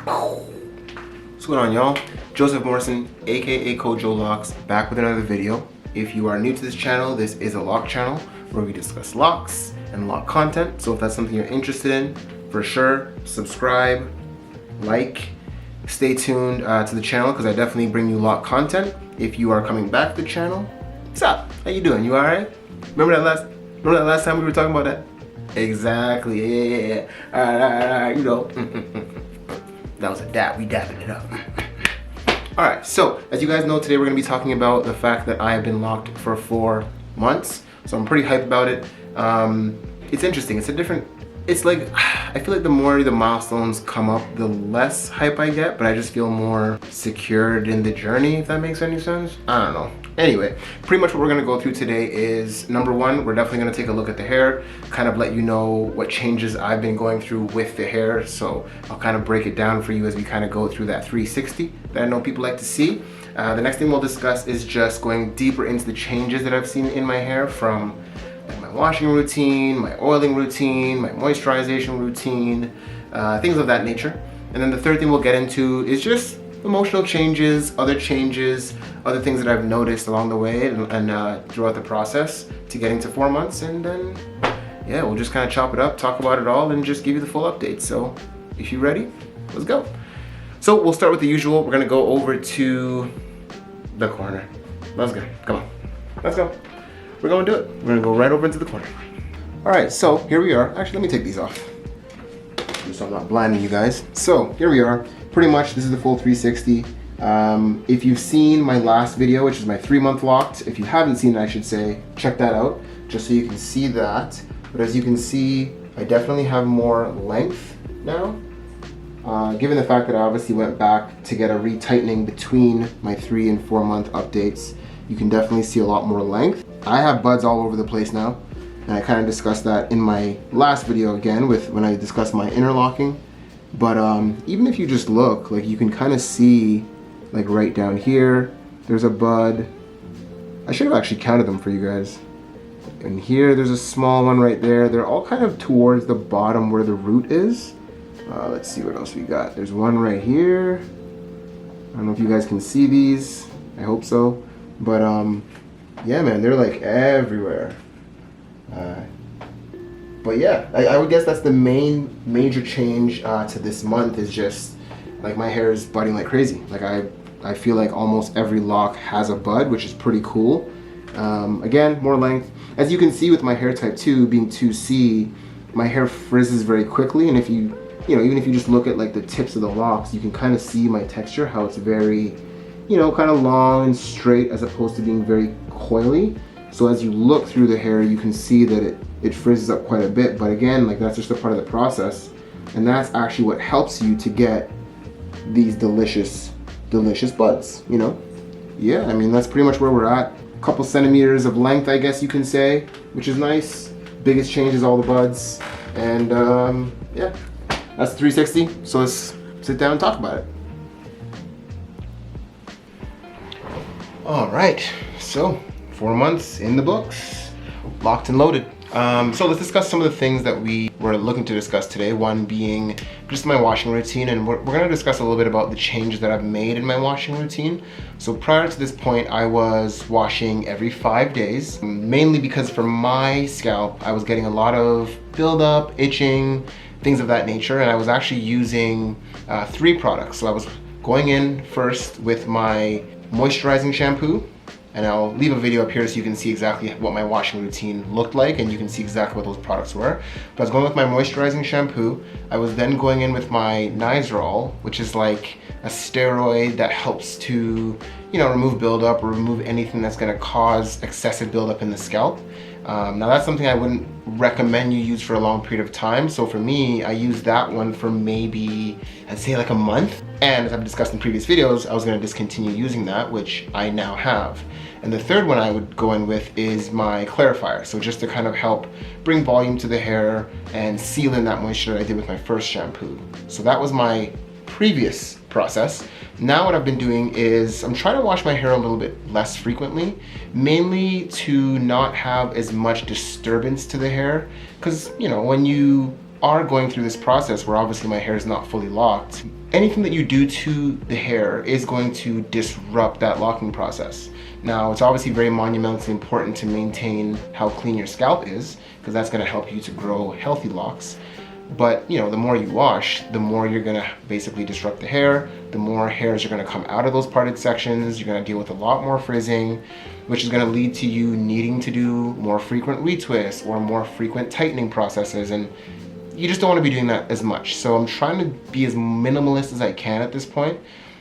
What's going on, y'all? Joseph Morrison, aka Kojo Locs, back with another video. If you are new to this channel, this is a lock channel where we discuss locks and lock content. So if that's something you're interested in, for sure, subscribe, like, stay tuned to the channel because I definitely bring you lock content. If you are coming back to the channell, what's up? How you doing? You all right? Remember that last time we were talking about that? Exactly. Yeah. All right. You know. That was a dab. We dabbing it up. All right. So as you guys know, today we're gonna be talking about the fact that I have been locked for 4 months. So I'm pretty hyped about it. It's interesting. It's like, I feel like the more the milestones come up, the less hype I get, but I just feel more secured in the journey, if that makes any sense. I don't know. Anyway, pretty much what we're gonna go through today is, number one, we're definitely gonna take a look at the hair, kind of let you know what changes I've been going through with the hair. So I'll kind of break it down for you as we kind of go through that 360 that I know people like to see. The next thing we'll discuss is just going deeper into the changes that I've seen in my hair, from like my washing routine, my oiling routine, my moisturization routine, things of that nature. And then the third thing we'll get into is just emotional changes, other things that I've noticed along the way and throughout the process to getting to 4 months. And then, yeah, we'll just kind of chop it up, talk about it all, and just give you the full update. So if you're ready, let's go. So we'll start with the usual. We're gonna go over to the corner. Let's go, come on, let's go. We're gonna do it. We're gonna go right over into the corner. All right, so here we are. Actually, let me take these off, just so I'm not blinding you guys. So here we are. Pretty much, this is the full 360. If you've seen my last video, which is my 3-month locked, if you haven't seen it, I should say, check that out, just so you can see that. But as you can see, I definitely have more length now. Given the fact that I obviously went back to get a retightening between my 3 and 4 month updates, you can definitely see a lot more length. I have buds all over the place now, and I kind of discussed that in my last video again when I discussed my interlocking. But even if you just look, like, you can kind of see, like, right down here, there's a bud. I should have actually counted them for you guys. And here, there's a small one right there. They're all kind of towards the bottom where the root is. Let's see what else we got. There's one right here. I don't know if you guys can see these. I hope so. But yeah, man, they're like everywhere. But yeah, I would guess that's the major change to this month, is just like my hair is budding like crazy. Like I feel like almost every lock has a bud, which is pretty cool. Again, more length. As you can see with my hair type 2 being 2C, my hair frizzes very quickly, and if you know, even if you just look at like the tips of the locks, you can kind of see my texture, how it's very, you know, kind of long and straight as opposed to being very coily. So as you look through the hair, you can see that it frizzes up quite a bit. But again, like, that's just a part of the process. And that's actually what helps you to get these delicious buds, you know? Yeah, I mean, that's pretty much where we're at. A couple centimeters of length, I guess you can say, which is nice. Biggest change is all the buds. And yeah, that's 360. So let's sit down and talk about it. All right, so 4 months in the books, locked and loaded. So let's discuss some of the things that we were looking to discuss today. One being just my washing routine, and we're gonna discuss a little bit about the changes that I've made in my washing routine. So prior to this point, I was washing every 5 days, mainly because for my scalp, I was getting a lot of buildup, itching, things of that nature, and I was actually using 3 products. So I was going in first with my moisturizing shampoo, and I'll leave a video up here so you can see exactly what my washing routine looked like, and you can see exactly what those products were. But I was going with my moisturizing shampoo. I was then going in with my Nizoral, which is like a steroid that helps to, you know, remove buildup or remove anything that's gonna cause excessive buildup in the scalp. Now that's something I wouldn't recommend you use for a long period of time. So for me, I used that one for maybe, I'd say like a month. And as I've discussed in previous videos, I was gonna discontinue using that, which I now have. And the third one I would go in with is my clarifier. So just to kind of help bring volume to the hair and seal in that moisture that I did with my first shampoo. So that was my previous process. Now what I've been doing is I'm trying to wash my hair a little bit less frequently, mainly to not have as much disturbance to the hair. Because, you know, when you are going through this process where obviously my hair is not fully locked, anything that you do to the hair is going to disrupt that locking process. Now, it's obviously very monumentally important to maintain how clean your scalp is, because that's going to help you to grow healthy locks. But you know, the more you wash, the more you're gonna basically disrupt the hair, the more hairs are gonna come out of those parted sections, you're gonna deal with a lot more frizzing, which is gonna lead to you needing to do more frequent retwists or more frequent tightening processes, and you just don't wanna be doing that as much. So I'm trying to be as minimalist as I can at this point.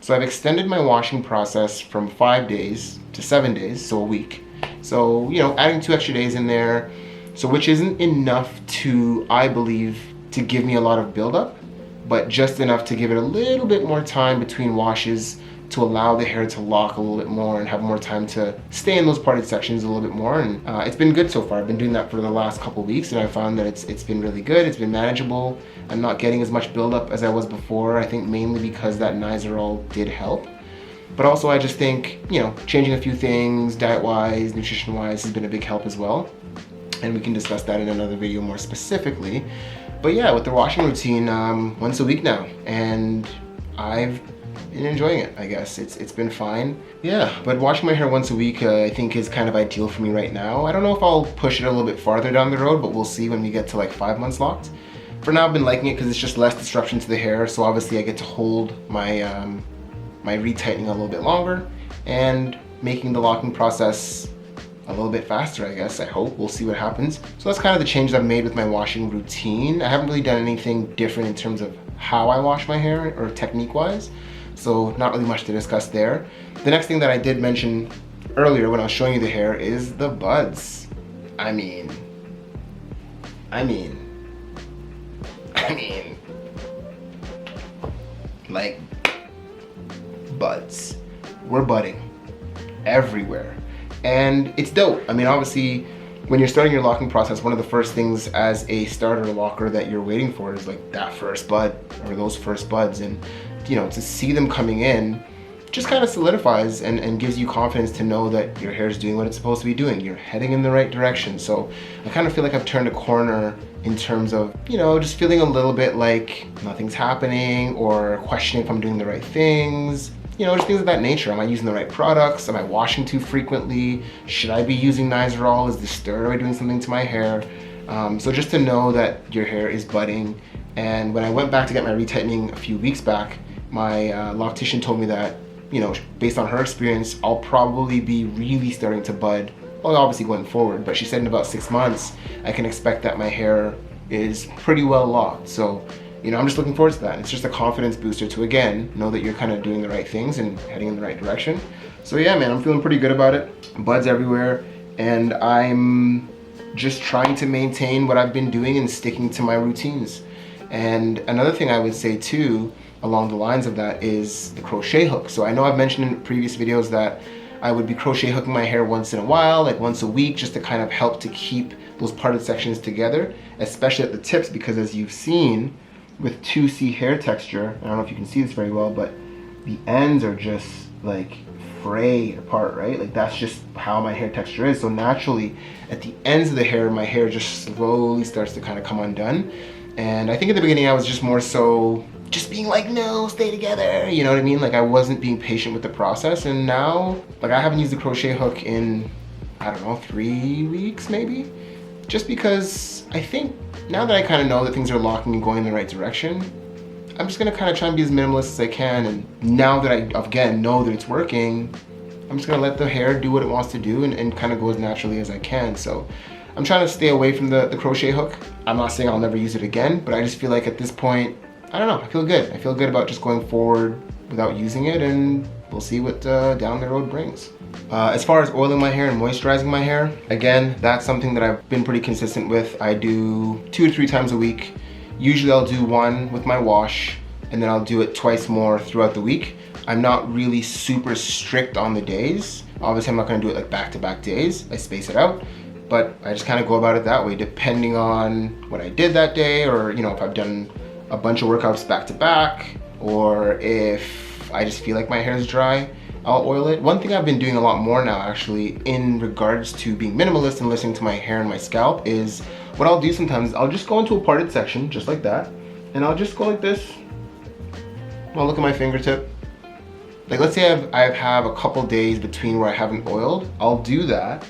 So I've extended my washing process from 5 days to 7 days, so a week. So, you know, adding 2 extra days in there, so which isn't enough to, I believe, to give me a lot of buildup, but just enough to give it a little bit more time between washes to allow the hair to lock a little bit more and have more time to stay in those parted sections a little bit more. And it's been good so far. I've been doing that for the last couple of weeks, and I found that it's been really good. It's been manageable. I'm not getting as much buildup as I was before. I think mainly because that Nizoral did help. But also I just think, you know, changing a few things, diet-wise, nutrition-wise, has been a big help as well. And we can discuss that in another video more specifically. But yeah, with the washing routine, once a week now, and I've been enjoying it, I guess. It's been fine. Yeah, but washing my hair once a week, I think is kind of ideal for me right now. I don't know if I'll push it a little bit farther down the road, but we'll see when we get to like 5 months locked. For now, I've been liking it because it's just less disruption to the hair, so obviously I get to hold my, my retightening a little bit longer, and making the locking process a little bit faster, I guess. I hope. We'll see what happens. So that's kind of the change I've made with my washing routine. I haven't really done anything different in terms of how I wash my hair or technique-wise, so not really much to discuss there. The next thing that I did mention earlier when I was showing you the hair is the buds. I mean, like, buds. We're budding everywhere. And it's dope. I mean, obviously, when you're starting your locking process, one of the first things as a starter locker that you're waiting for is like that first bud or those first buds. And, you know, to see them coming in just kind of solidifies and gives you confidence to know that your hair is doing what it's supposed to be doing. You're heading in the right direction. So I kind of feel like I've turned a corner in terms of, you know, just feeling a little bit like nothing's happening or questioning if I'm doing the right things. You know, just things of that nature. Am I using the right products? Am I washing too frequently? Should I be using Nizoral? Is the steroid doing something to my hair? So just to know that your hair is budding. And when I went back to get my retightening a few weeks back, my loctician told me that, you know, based on her experience, I'll probably be really starting to bud. Well, obviously going forward, but she said in about 6 months, I can expect that my hair is pretty well locked. So, you know, I'm just looking forward to that. It's just a confidence booster to, again, know that you're kind of doing the right things and heading in the right direction. So yeah, man, I'm feeling pretty good about it. Buds everywhere. And I'm just trying to maintain what I've been doing and sticking to my routines. And another thing I would say too, along the lines of that, is the crochet hook. So I know I've mentioned in previous videos that I would be crochet hooking my hair once in a while, like once a week, just to kind of help to keep those parted sections together, especially at the tips, because as you've seen, with 2C hair texture, I don't know if you can see this very well, but the ends are just like frayed apart, right? Like that's just how my hair texture is. So naturally, at the ends of the hair, my hair just slowly starts to kind of come undone. And I think at the beginning I was just more so just being like, no, stay together, you know what I mean? Like I wasn't being patient with the process. And now, like I haven't used the crochet hook in, I don't know, 3 weeks maybe? Just because I think now that I kind of know that things are locking and going in the right direction, I'm just gonna kind of try and be as minimalist as I can. And now that I, again, know that it's working, I'm just gonna let the hair do what it wants to do and kind of go as naturally as I can. So I'm trying to stay away from the crochet hook. I'm not saying I'll never use it again, but I just feel like at this point, I don't know, I feel good. I feel good about just going forward without using it, and we'll see what down the road brings. As far as oiling my hair and moisturizing my hair, again, that's something that I've been pretty consistent with. I do 2 to 3 times a week. Usually I'll do one with my wash, and then I'll do it twice more throughout the week. I'm not really super strict on the days. Obviously I'm not gonna do it like back-to-back days. I space it out, but I just kind of go about it that way, depending on what I did that day, or you know, if I've done a bunch of workouts back-to-back, or if I just feel like my hair is dry, I'll oil it. One thing I've been doing a lot more now actually in regards to being minimalist and listening to my hair and my scalp is what I'll do sometimes is I'll just go into a parted section, just like that, and I'll just go like this. I'll look at my fingertip. Like let's say I have a couple days between where I haven't oiled, I'll do that.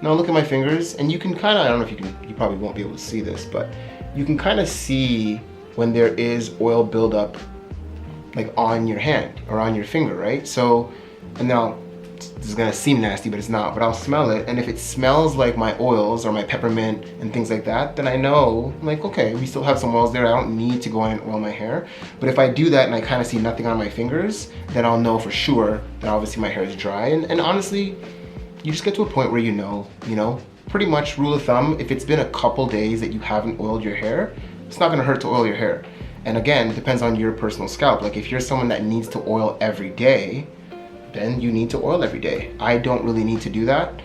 Now look at my fingers, and you can kind of, I don't know if you probably won't be able to see this, but you can kind of see when there is oil buildup like on your hand or on your finger, right? So, and now this is gonna seem nasty, but it's not, but I'll smell it, and if it smells like my oils or my peppermint and things like that, then I know, like, okay, we still have some oils there, I don't need to go in and oil my hair. But if I do that and I kind of see nothing on my fingers, then I'll know for sure that obviously my hair is dry. And honestly, you just get to a point where you know, pretty much rule of thumb, if it's been a couple days that you haven't oiled your hair, it's not gonna hurt to oil your hair. And again, it depends on your personal scalp. Like if you're someone that needs to oil every day, then you need to oil every day. I don't really need to do that.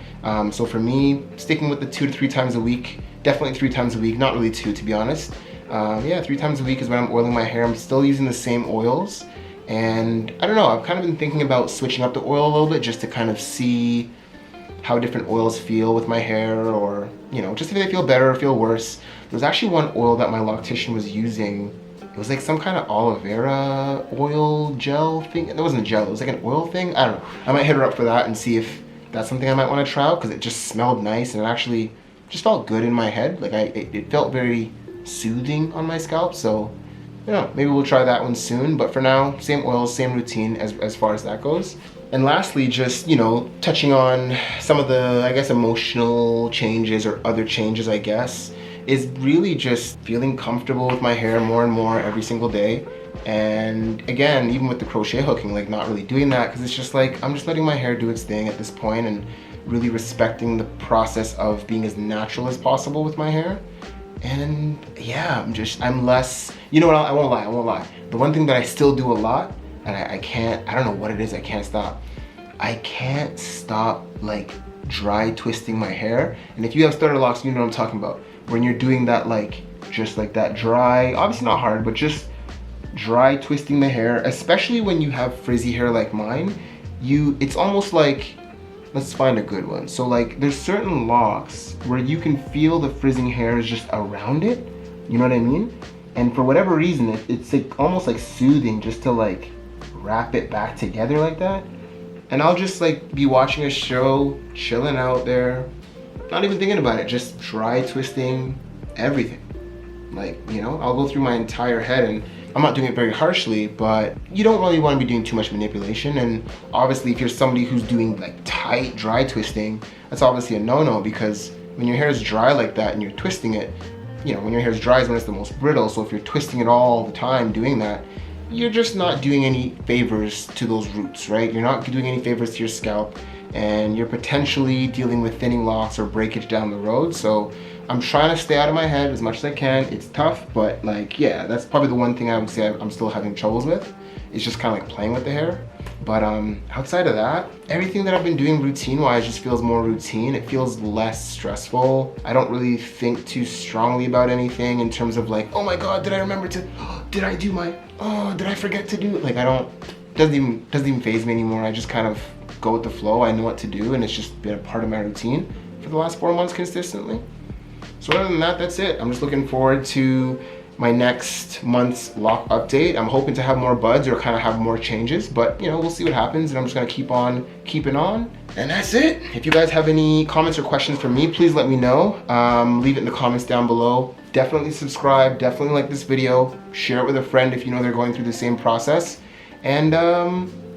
So for me, sticking with the 2 to 3 times a week, definitely 3 times a week, not really 2 to be honest. Yeah, 3 times a week is when I'm oiling my hair. I'm still using the same oils. And I don't know, I've kind of been thinking about switching up the oil a little bit just to kind of see how different oils feel with my hair, or, just if they feel better or feel worse. There's actually one oil that my loctician was using. It was like some kind of aloe vera oil gel thing. It wasn't a gel, it was like an oil thing. I don't know. I might hit her up for that and see if that's something I might want to try out, because it just smelled nice and it actually just felt good in my head. Like it felt very soothing on my scalp. So, maybe we'll try that one soon. But for now, same oils, same routine as far as that goes. And lastly, just, touching on some of the, I guess, emotional changes or other changes, I guess, is really just feeling comfortable with my hair more and more every single day. And again, even with the crochet hooking, like not really doing that, because it's just like, I'm just letting my hair do its thing at this point and really respecting the process of being as natural as possible with my hair. And yeah, I'm less, I won't lie. The one thing that I still do a lot, and I don't know what it is, I can't stop. I can't stop like dry twisting my hair. And if you have starter locks, you know what I'm talking about. When you're doing that, like, just like that dry, obviously not hard, but just dry twisting the hair, especially when you have frizzy hair like mine, it's almost like, let's find a good one. So like, there's certain locks where you can feel the frizzing hairs just around it, you know what I mean? And for whatever reason, it's like almost like soothing just to like wrap it back together like that. And I'll just like be watching a show, chilling out there, not even thinking about it, just dry twisting everything. Like, I'll go through my entire head, and I'm not doing it very harshly, but you don't really want to be doing too much manipulation. And obviously if you're somebody who's doing like tight dry twisting, that's obviously a no-no, because when your hair is dry like that and you're twisting it, when your hair is dry is when it's the most brittle. So if you're twisting it all the time doing that, you're just not doing any favors to those roots, right? You're not doing any favors to your scalp, and you're potentially dealing with thinning locks or breakage down the road. So I'm trying to stay out of my head as much as I can. It's tough, but like, yeah, that's probably the one thing I would say I'm still having troubles with. It's just kind of like playing with the hair. But outside of that, everything that I've been doing routine-wise just feels more routine. It feels less stressful. I don't really think too strongly about anything in terms of like, oh my God, did I remember to, did I do my, did I forget to do it? Like doesn't even faze me anymore. I just kind of go with the flow. I know what to do, and it's just been a part of my routine for the last 4 months consistently. So other than that, that's it. I'm just looking forward to my next month's lock update. I'm hoping to have more buds or kind of have more changes, but we'll see what happens, and I'm just gonna keep on keeping on. And that's it. If you guys have any comments or questions for me, please let me know. Leave it in the comments down below. Definitely subscribe, definitely like this video, share it with a friend if you know they're going through the same process. And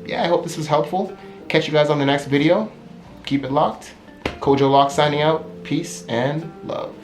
yeah, I hope this was helpful. Catch you guys on the next video. Keep it locked. Kojo Loc signing out. Peace and love.